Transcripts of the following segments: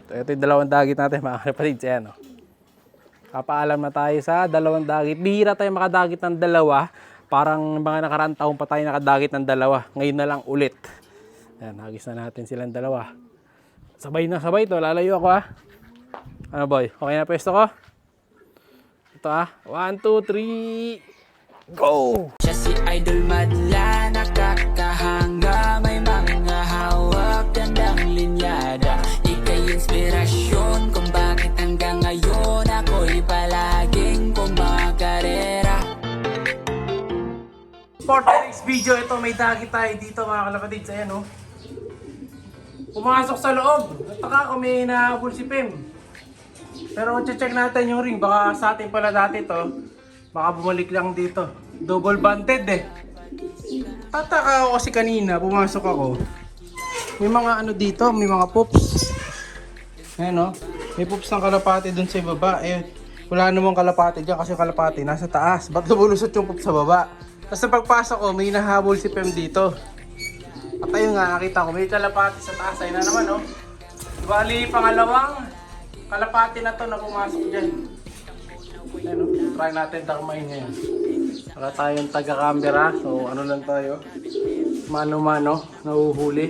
So, ito yung dalawang dagit natin mga kalapatids. Ayan, oh. Kapaalam na tayo sa dalawang dagit. Bihira tayo makadagit ng dalawa. Parang mga nakaraang taon pa tayo nakadagit ng dalawa. Ngayon na lang ulit. Ayan, hagis na natin silang dalawa. Sabay na sabay to. Lalayo ako, ha. Ano boy? Okay na pwesto ko? Ito, ha. 1, 2, 3. Go! Siya si Idol Madla, nakakahanga, may mga hawak, gandang linyada. Ika'y inspirasyon kung bakit hanggang ngayon ako'y palaging kumakarera. For today's video, ito may dagit tayo dito mga kalapatids. Ayan, oh. Pumasok sa loob. Nataka kung may nahabol si Pem. Pero check natin yung ring. Baka sa atin pala dati to. Baka bumalik lang dito. Double banded eh. Tataka ako kasi kanina, pumasok ako. May mga ano dito, may mga poops. Ayan, oh. May poops ng kalapati dun sa baba. Eh, wala namang kalapati dyan kasi kalapati nasa taas. Ba't lumulusot yung poops sa baba? Tapos sa pagpasok ko, may nahabol si Pem dito. At ayun nga, nakita ko, may kalapati sa taas. Ayun na naman, oh. Bali, pangalawang kalapati na to na pumasok dyan. Ayun, oh. Try natin darmain ngayon. Wala tayong taga-camera. So, ano lang tayo. Mano-mano, nahuhuli.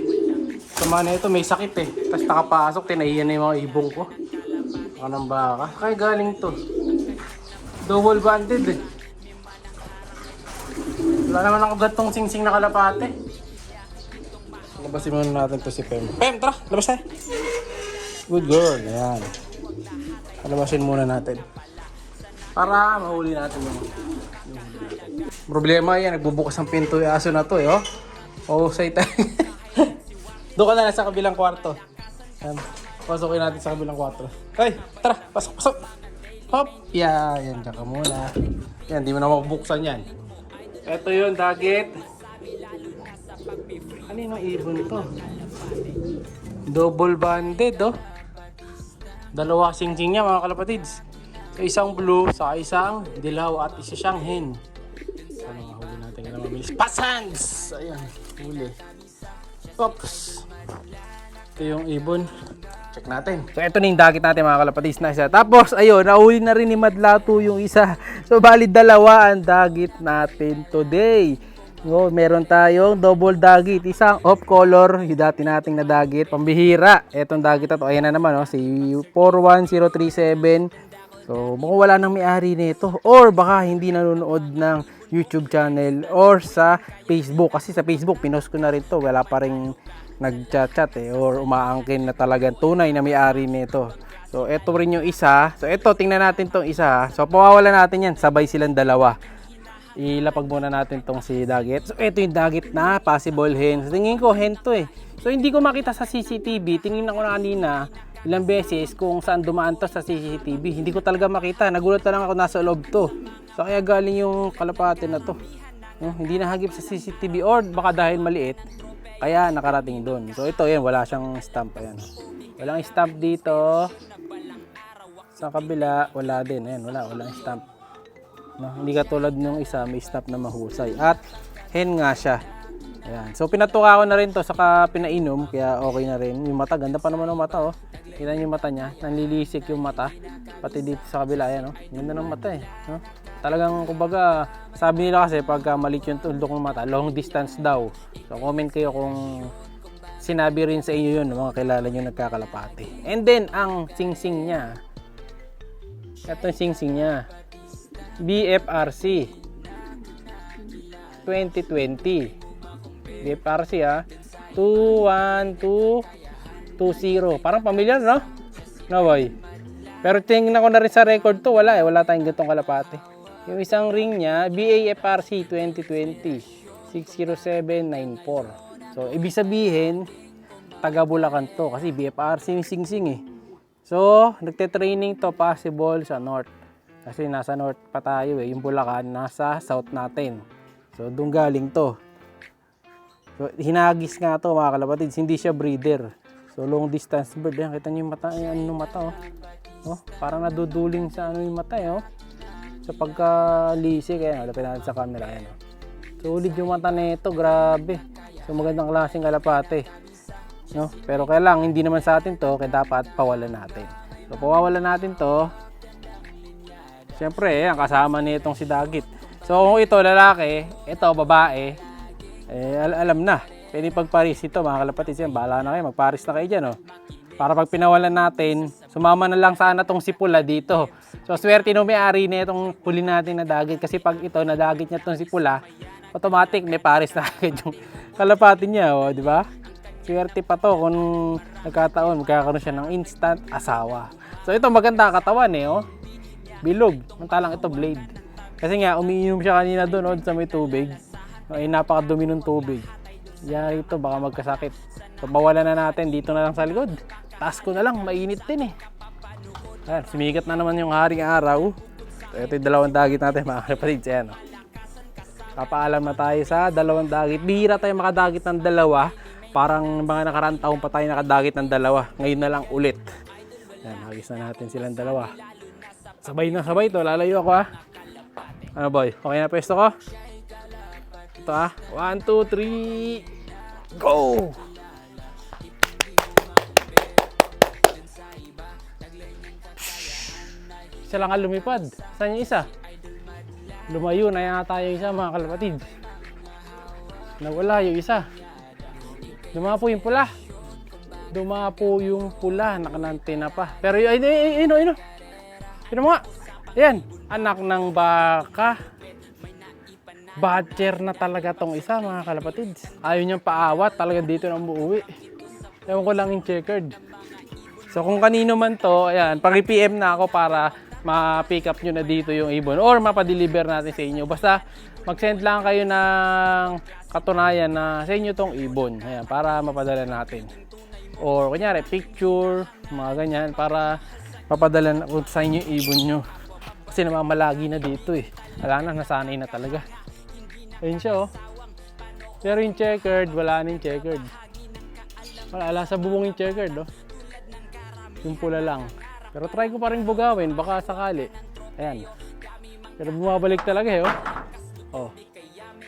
Sa mana ito, may sakit eh. Tapos nakapasok, tinahiyan na yung mga ibong ko. Baka ng baka. Kaya galing to. Double banded eh. Wala naman ako gatong sing-sing na kalapate. Labasin muna natin to si Pem. Pem, tara! Labas tayo! Good girl. Ayan. Labasin muna natin. Para mahuli natin yung problema yan. Nagbubukas ang pinto yung aso na to eh. Oh, say tayo. Doon ka na sa kabilang kwarto. Ayan. Pasukin natin sa kabilang kwarto. Hey! Tara! Pasok! Pasok! Hop! Yeah, yan. Diyan ka muna. Yan, di mo na mabuksan yan. Ito yun, dagit. Ano yung ibon to? Double banded, oh. Dalawa sing-sing niya, mga kalapatids. So, isang blue, sa isang dilaw at isa siyang hen. Ano, huli natin ka na mabilis. Pasands! Ayan, huli. Oops! Ito yung ibon. Check natin. So, ito na yung dagit natin, mga kalapatids na isa. Tapos, ayun, nahuli na rin ni Madlato yung isa. So, bali dalawa ang dagit natin today. No, meron tayong double dagit, isang off color, yung dati nating na dagit, pambihira. Etong dagit na to, ayan na naman, oh, si 41037. So, mukhang wala nang may-ari nito or baka hindi nanonood ng YouTube channel or sa Facebook. Kasi sa Facebook, pinost ko na rin to, wala pa rin nag-chat eh, or umaangkin na talagang tunay na may-ari nito. So, eto rin yung isa. So, eto, tingnan natin tong isa. So, pawawala natin yan, sabay silang dalawa. Ilapag muna natin tong si dagit. So, ito yung dagit na possible hen. So, tingin ko hen to eh. So, hindi ko makita sa CCTV. Tingin ako na kanina ilang beses kung saan dumaan to sa CCTV. Hindi ko talaga makita. Nagulat na lang ako nasa loob to. So, kaya galing yung kalapate na to. No? Hindi nahagip sa CCTV or baka dahil maliit. Kaya nakarating doon. So, ito yan. Wala siyang stamp. Ayan. Walang stamp dito. Sa kabila, wala din. Ayan, walang stamp. No, hindi katulad nung isa, may stamp na mahusay. At hen nga siya. Ayan. So pinatuka ko na rin to saka pinainom kaya okay na rin. Yung mata, ganda pa naman ng mata oh. Kita niyo yung mata niya, nanlilisik yung mata. Pati dito sa kabila yan oh. Ganda ng mata eh, no? Talagang kumbaga, sabi nila kasi pagka maliit yung tuldok ng mata, long distance daw. So comment kayo kung sinabi rin sa inyo yun, mga kilala niyo nagkakalapate. And then ang sing-sing niya. Ito yung sing-sing niya. BFRC 2020 BFRC 21220. Parang familiar no? No boy. Pero tingnan ko na rin sa record to, wala tayong gantong kalapate. Yung isang ring niya BAFRC 2020 60794. So ibig sabihin taga Bulacan to kasi BFRC yung sing-sing eh. So nagte-training to possible sa north. Kasi nasa north pa tayo eh, yung Bulacan nasa south natin. So doon galing to. So hinagis nga to mga kalapatids, hindi siya breeder. So long distance bird, yan kita niyo yung mata, ano yung mata oh. Oh, parang naduduling sa ano yung mata eh oh. Sa pagkalisik eh, lapit natin sa camera yan oh. So ulit yung mata nito, grabe. So magandang klaseng kalapate. No? Pero kaya lang, hindi naman sa atin to, kaya dapat pawalan natin. So, pawawalan natin to. Siyempre, ang kasama nitong si Dagit. So, kung ito lalaki, ito babae, alam na. Pwede pagparis ito, mga kalapatids yan. Bahala na kayo, magparis na kayo dyan. Oh. Para pag pinawalan natin, sumama na lang sana tong si Pula dito. So, swerte no may-ari na itong huli natin na Dagit. Kasi pag ito, nadagit niya itong si Pula, automatic may paris na agad yung kalapati niya. Oh, di ba? Swerte pa to kung nagkataon, magkakaroon siya ng instant asawa. So, ito maganda katawan oh. Bilog. Mantalang ito blade. Kasi nga, umiinom siya kanina doon sa may tubig. Ay, napakadumi ng tubig. Yan ito, baka magkasakit. So, bawalan na natin dito na lang sa likod. Taas ko na lang, mainit din Ayan, sumikat na naman yung haring araw. So, ito yung dalawang dagit natin, mga kapatids. Ayan, papaalam na tayo sa dalawang dagit. Bihira tayo makadagit ng dalawa. Parang mga nakaraan taon pa tayo nakadagit ng dalawa. Ngayon na lang ulit. Ayan, hagis na natin silang dalawa. Sabay na sabay to, lalayo ako Ano boy, okay na pwesto ko? Ito 1, 2, 3, go! Isa lang ang lumipad. Saan yung isa? Lumayo na yata yung isa, mga kalapatid. Nawala yung isa. Dumapo yung pula. Dumapo yung pula. Nakanante na pa. Pero yun, ayun. Sino mo nga? Ayan, anak ng baka. Badger na talaga tong isa, mga kalapatids. Ayaw niyang paawat, talagang dito na umuwi. Ewan ko lang yung checkered. So kung kanino man to, ayan, pag-PM na ako para ma-pick up nyo na dito yung ibon or mapadeliver natin sa inyo. Basta mag-send lang kayo ng katunayan na sa inyo tong ibon. Ayan, para mapadala natin. Or kunyari, picture, mga ganyan, para papadala na sa inyo yung ibon nyo. Kasi namamalagi na dito Wala na, nasanay na talaga. Ayun siya Pero yung checkered, wala na yung checkered. Wala sa bubong yung checkered Yung pula lang. Pero try ko pa rin bugawin, baka sakali. Ayan. Pero bumabalik talaga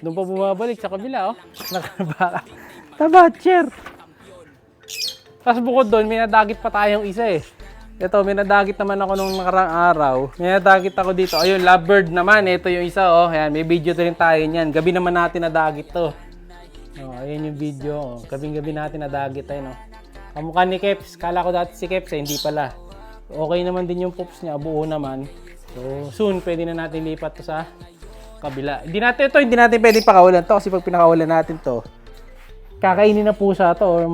Doon pa bumabalik sa kabila Nakabaka. Tabatcher! Tapos bukod doon, may nadagit pa tayong isa Ito, may nadagit naman ako nung nakarang araw. May nadagit ako dito. Ayun, lovebird naman. Ito yung isa, Ayan, may video rin tayo niyan. Gabi naman natin nadagit to. Ayan yung video. Gabing-gabi natin nadagit tayo, Kamukha ni Keps. Kala ko dati si Keps, hindi pala. Okay naman din yung pups niya. Buo naman. So, soon, pwede na natin lipat to sa kabila. Hindi natin pwede pakawalan to. Kasi pag pinakawalan natin to, kakainin na pusa to or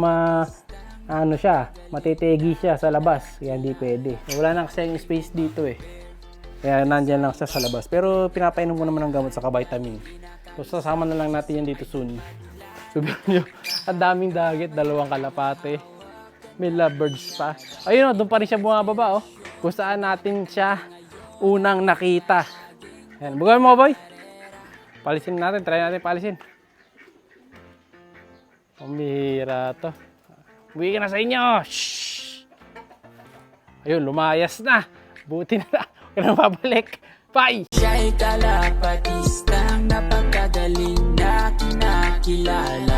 matitegi siya sa labas. Kaya hindi pwede. Wala na kasi yung space dito Kaya nandyan lang siya sa labas. Pero pinapainom ko naman ng gamot sa vitamin. So sasama na lang natin yan dito soon. So nyo, ang daming dagit, dalawang kalapate. May lovebirds pa. Ayun doon pa rin siya bumababa Kung saan natin siya unang nakita. Ayan, bugawin mo boy. Palisin natin, try natin palisin. Pamihira to. Uwi ka na sa inyo. Shhh! Ayun, lumayas na. Buti na lang. Huwag ka na mabalik. Bye! Siya'y kalapatistang napakagaling na kinakilala.